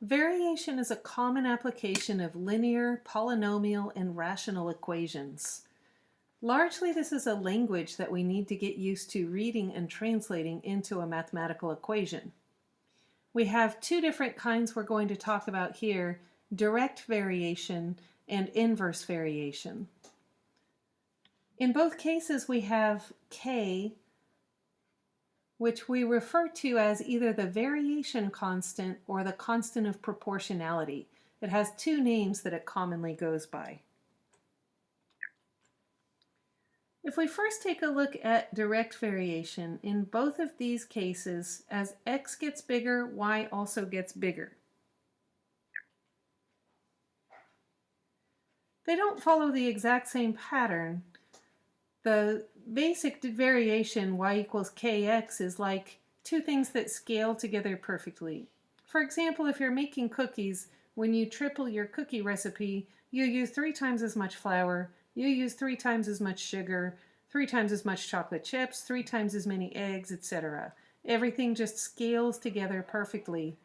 Variation is a common application of linear, polynomial, and rational equations. Largely, this is a language that we need to get used to reading and translating into a mathematical equation. We have two different kinds we're going to talk about here: direct variation and inverse variation. In both cases, we have k, which we refer to as either the variation constant or the constant of proportionality. It has two names that it commonly goes by. If we first take a look at direct variation, in both of these cases, as x gets bigger, y also gets bigger. They don't follow the exact same pattern. The basic variation y equals kx is like two things that scale together perfectly. For example, if you're making cookies, when you triple your cookie recipe, you use 3 times as much flour, you use 3 times as much sugar, 3 times as much chocolate chips, 3 times as many eggs, etc. Everything just scales together perfectly.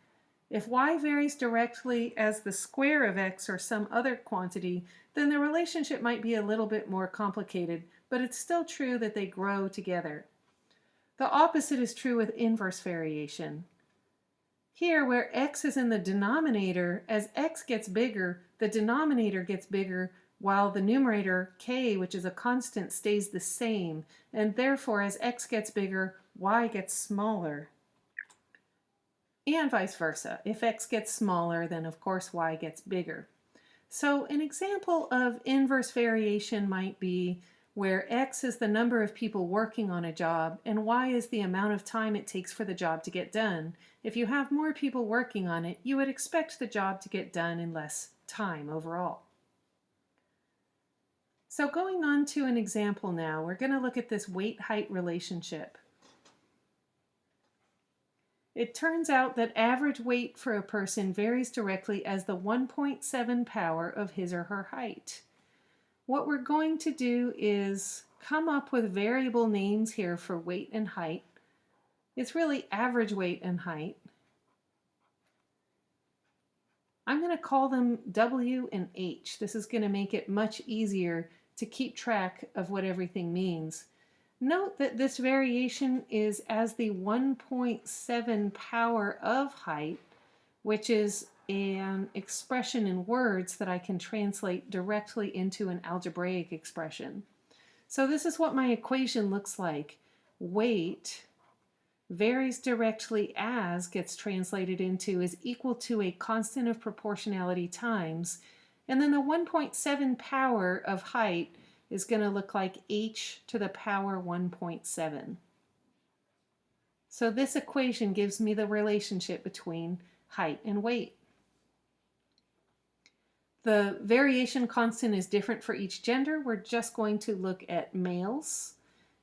If y varies directly as the square of x or some other quantity, then the relationship might be a little bit more complicated, but it's still true that they grow together. The opposite is true with inverse variation. Here, where x is in the denominator, as x gets bigger, the denominator gets bigger, while the numerator, k, which is a constant, stays the same, and therefore as x gets bigger, y gets smaller. And vice versa. If x gets smaller, then of course y gets bigger. So an example of inverse variation might be where x is the number of people working on a job and y is the amount of time it takes for the job to get done. If you have more people working on it, you would expect the job to get done in less time overall. So going on to an example now, we're going to look at this weight-height relationship. It turns out that average weight for a person varies directly as the 1.7 power of his or her height. What we're going to do is come up with variable names here for weight and height. It's really average weight and height. I'm going to call them W and H. This is going to make it much easier to keep track of what everything means. Note that this variation is as the 1.7 power of height, which is an expression in words that I can translate directly into an algebraic expression. So this is what my equation looks like. Weight varies directly as gets translated into is equal to a constant of proportionality times, and then the 1.7 power of height is going to look like h to the power 1.7. So this equation gives me the relationship between height and weight. The variation constant is different for each gender. We're just going to look at males.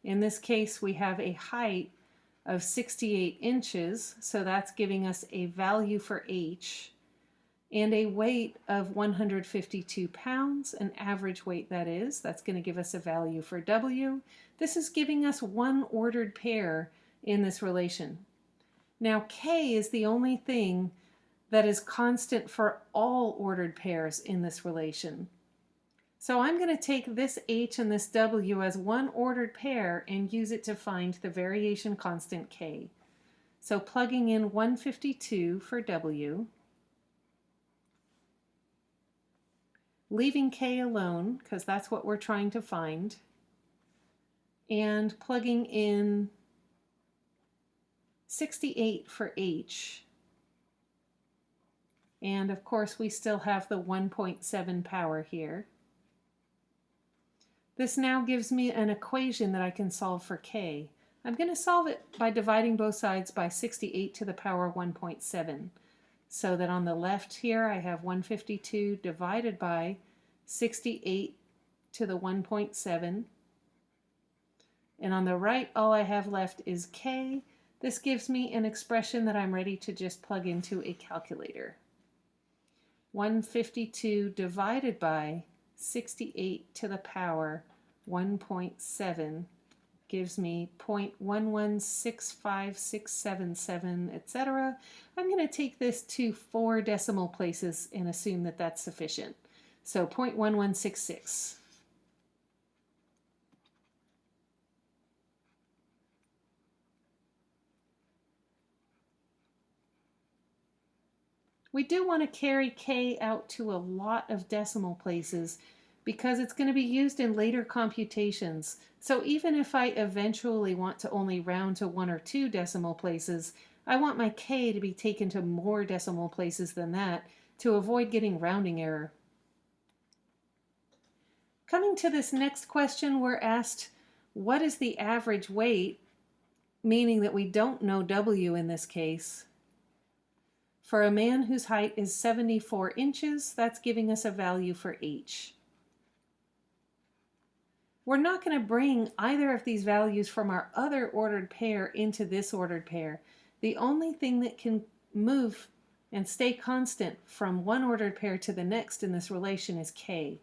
In this case, we have a height of 68 inches, so that's giving us a value for h, and a weight of 152 pounds, an average weight that is. That's going to give us a value for w. This is giving us one ordered pair in this relation. Now k is the only thing that is constant for all ordered pairs in this relation. So I'm going to take this h and this w as one ordered pair and use it to find the variation constant k. So plugging in 152 for w, leaving k alone because that's what we're trying to find, and plugging in 68 for h. And of course we still have the 1.7 power here. This now gives me an equation that I can solve for k. I'm going to solve it by dividing both sides by 68 to the power 1.7. So that on the left here I have 152 divided by 68 to the 1.7. And on the right all I have left is k. This gives me an expression that I'm ready to just plug into a calculator. 152 divided by 68 to the power 1.7 gives me 0.1165677, etc. I'm going to take this to 4 decimal places and assume that that's sufficient. So 0.1166. We do want to carry k out to a lot of decimal places because it's going to be used in later computations. So even if I eventually want to only round to 1 or 2 decimal places, I want my k to be taken to more decimal places than that to avoid getting rounding error. Coming to this next question, we're asked, what is the average weight, meaning that we don't know W in this case, for a man whose height is 74 inches? That's giving us a value for H. We're not going to bring either of these values from our other ordered pair into this ordered pair. The only thing that can move and stay constant from one ordered pair to the next in this relation is K.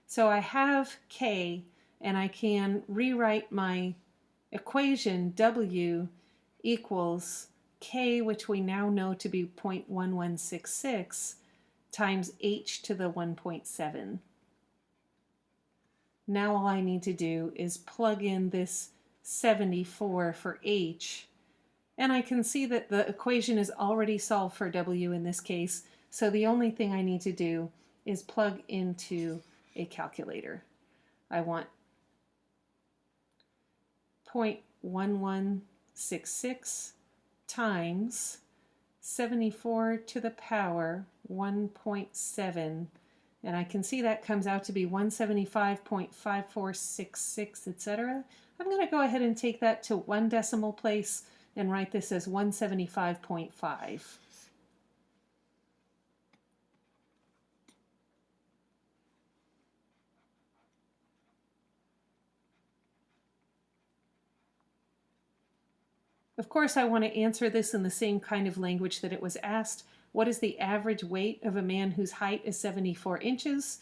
So I have K, and I can rewrite my equation W equals K, which we now know to be 0.1166, times H to the 1.7. Now all I need to do is plug in this 74 for H, and I can see that the equation is already solved for W in this case, so the only thing I need to do is plug into a calculator. I want 0.1166 times 74 to the power 1.7, and I can see that comes out to be 175.5466, etc. I'm going to go ahead and take that to 1 decimal place and write this as 175.5. Of course, I want to answer this in the same kind of language that it was asked. What is the average weight of a man whose height is 74 inches?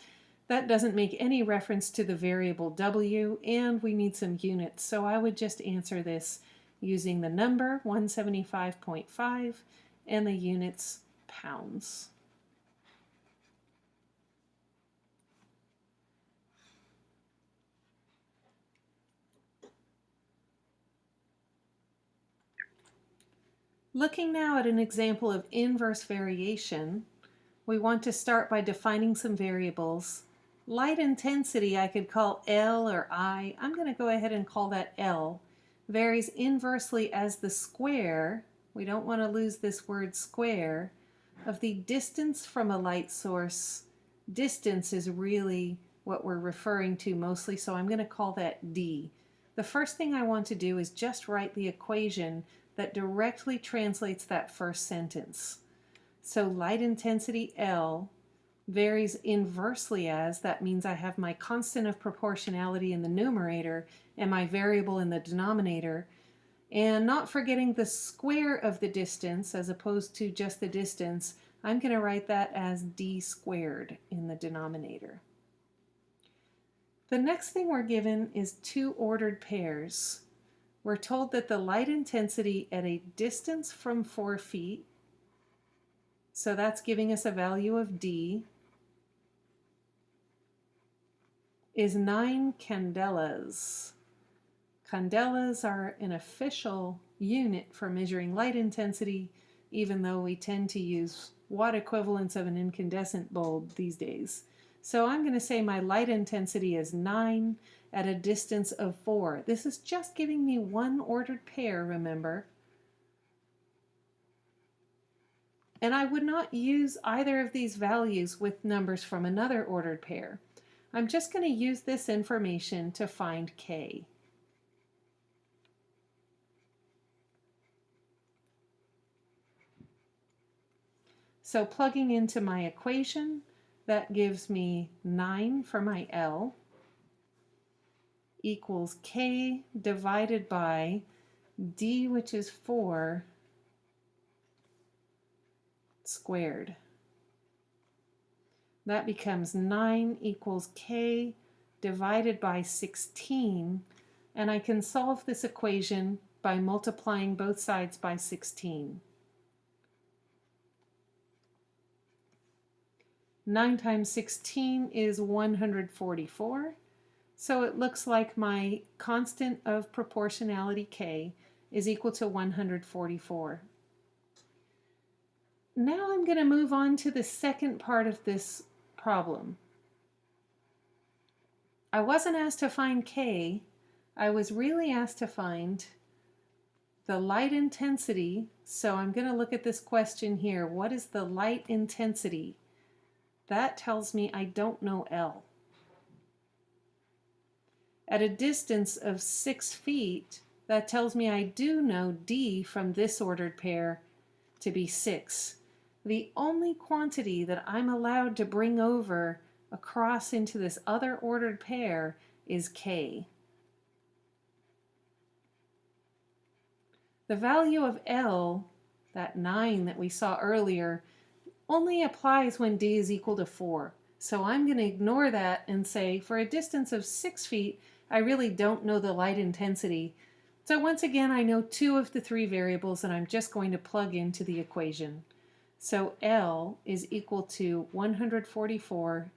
That doesn't make any reference to the variable W, and we need some units, so I would just answer this using the number 175.5 and the units pounds. Looking now at an example of inverse variation, we want to start by defining some variables. Light intensity I could call L or I. I'm going to go ahead and call that L. Varies inversely as the square, we don't want to lose this word square, of the distance from a light source. Distance is really what we're referring to mostly, so I'm going to call that D. The first thing I want to do is just write the equation that directly translates that first sentence. So light intensity L varies inversely as, that means I have my constant of proportionality in the numerator and my variable in the denominator, and not forgetting the square of the distance as opposed to just the distance, I'm going to write that as D squared in the denominator. The next thing we're given is 2 ordered pairs. We're told that the light intensity at a distance from 4 feet, so that's giving us a value of D, is 9 candelas. Candelas are an official unit for measuring light intensity, even though we tend to use watt equivalents of an incandescent bulb these days. So I'm going to say my light intensity is 9 at a distance of 4. This is just giving me 1 ordered pair, remember. And I would not use either of these values with numbers from another ordered pair. I'm just going to use this information to find K. So plugging into my equation, that gives me 9 for my L equals K divided by D, which is 4, squared. That becomes 9 equals K divided by 16. and I can solve this equation by multiplying both sides by 16. 9 times 16 is 144. So it looks like my constant of proportionality k is equal to 144. Now I'm going to move on to the second part of this problem. I wasn't asked to find k, I was really asked to find the light intensity. So I'm going to look at this question here. What is the light intensity? That tells me I don't know L. At a distance of 6 feet, that tells me I do know D from this ordered pair to be 6. The only quantity that I'm allowed to bring over across into this other ordered pair is K. The value of L, that 9 that we saw earlier, only applies when D is equal to 4. So I'm going to ignore that and say for a distance of 6 feet, I really don't know the light intensity. So once again, I know 2 of the 3 variables and I'm just going to plug into the equation. So L is equal to 144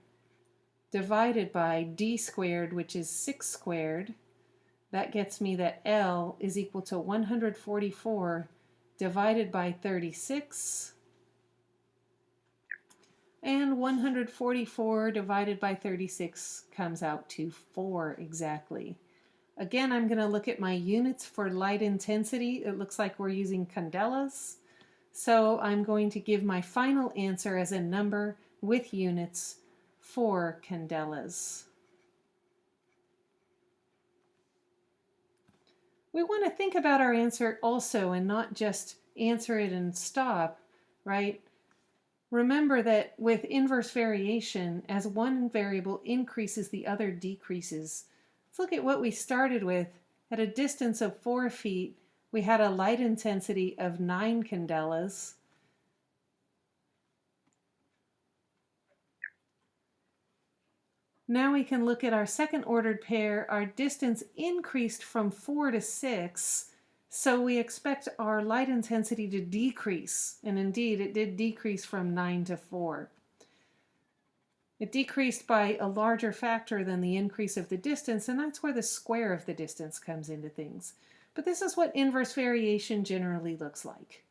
divided by D squared, which is 6 squared. That gets me that L is equal to 144 divided by 36. And 144 divided by 36 comes out to 4 exactly. Again, I'm going to look at my units for light intensity. It looks like we're using candelas. So I'm going to give my final answer as a number with units, 4 candelas. We want to think about our answer also and not just answer it and stop, right? Remember that with inverse variation, as one variable increases, the other decreases. Let's look at what we started with. At a distance of 4 feet, we had a light intensity of 9 candelas. Now we can look at our second ordered pair. Our distance increased from 4 to 6, so we expect our light intensity to decrease. And indeed, it did decrease from 9 to 4. It decreased by a larger factor than the increase of the distance, and that's where the square of the distance comes into things. But this is what inverse variation generally looks like.